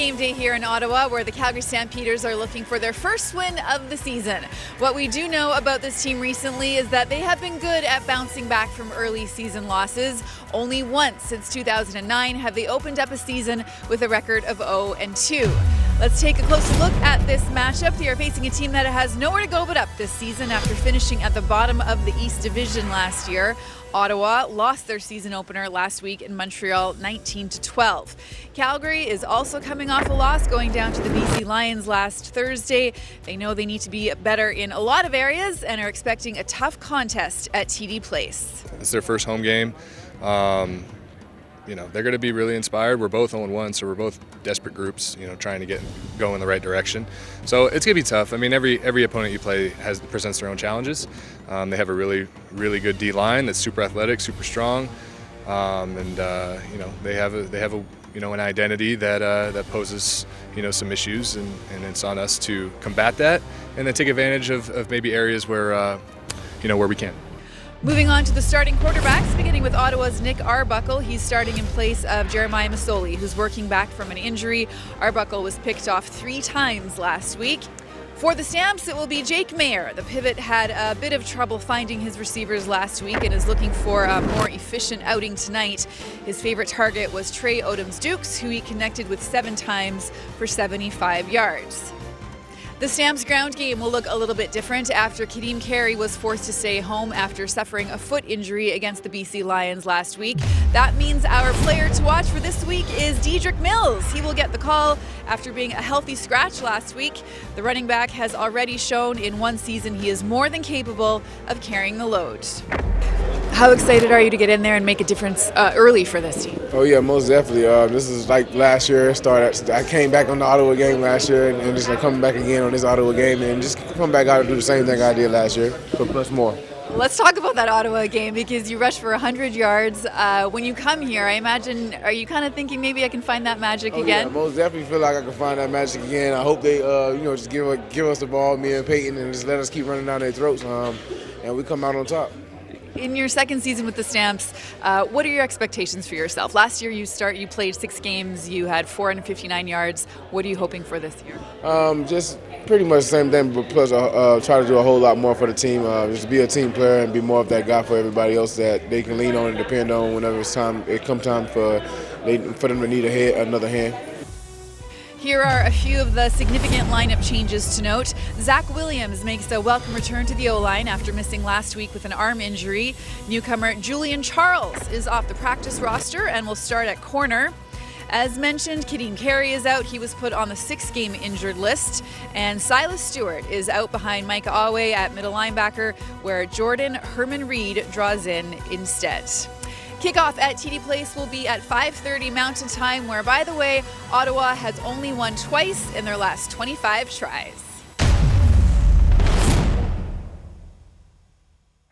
game day here in Ottawa, where the Calgary Stampeders are looking for their first win of the season. What we do know about this team recently is that they have been good at bouncing back from early season losses. Only once since 2009 have they opened up a season with a record of 0-2. Let's take a closer look at this matchup. They are facing a team that has nowhere to go but up this season after finishing at the bottom of the East Division last year. Ottawa lost their season opener last week in Montreal 19-12. Calgary is also coming off a loss, going down to the BC Lions last Thursday. They know they need to be better in a lot of areas and are expecting a tough contest at TD Place. It's their first home game. They're going to be really inspired. We're both 0-1, so we're both desperate groups, trying to go in the right direction. So it's going to be tough. I mean, every opponent you play presents their own challenges. They have a really, really good D line that's super athletic, super strong, they have an identity that poses some issues, and it's on us to combat that and then take advantage of maybe areas where we can. Moving on to the starting quarterbacks, beginning with Ottawa's Nick Arbuckle. He's starting in place of Jeremiah Masoli, who's working back from an injury. Arbuckle was picked off 3 times last week. For the Stamps, it will be Jake Mayer. The pivot had a bit of trouble finding his receivers last week and is looking for a more efficient outing tonight. His favorite target was Trey Odoms-Dukes, who he connected with 7 times for 75 yards. The Stamps ground game will look a little bit different after Kadeem Carey was forced to stay home after suffering a foot injury against the BC Lions last week. That means our player to watch for this week is Dedrick Mills. He will get the call after being a healthy scratch last week. The running back has already shown in one season he is more than capable of carrying the load. How excited are you to get in there and make a difference early for this team? Oh yeah, most definitely. This is like last year. I came back on the Ottawa game last year, and just coming back again on this Ottawa game, and just come back out and do the same thing I did last year, but plus more. Let's talk about that Ottawa game, because you rushed for 100 yards. When you come here, I imagine, are you kind of thinking maybe I can find that magic again? Yeah, most definitely feel like I can find that magic again. I hope they, just give us the ball, me and Peyton, and just let us keep running down their throats, and we come out on top. In your second season with the Stamps, what are your expectations for yourself? Last year you played 6 games, you had 459 yards. What are you hoping for this year? Just pretty much the same thing, but plus try to do a whole lot more for the team. Just be a team player and be more of that guy for everybody else that they can lean on and depend on whenever it comes time for them to need another hand. Here are a few of the significant lineup changes to note. Zach Williams makes a welcome return to the O-line after missing last week with an arm injury. Newcomer Julian Charles is off the practice roster and will start at corner. As mentioned, Kadeem Carey is out. He was put on the 6-game injured list. And Silas Stewart is out behind Micah Awe at middle linebacker, where Jordan Herman-Reed draws in instead. Kickoff at TD Place will be at 5:30 Mountain Time, where, by the way, Ottawa has only won twice in their last 25 tries.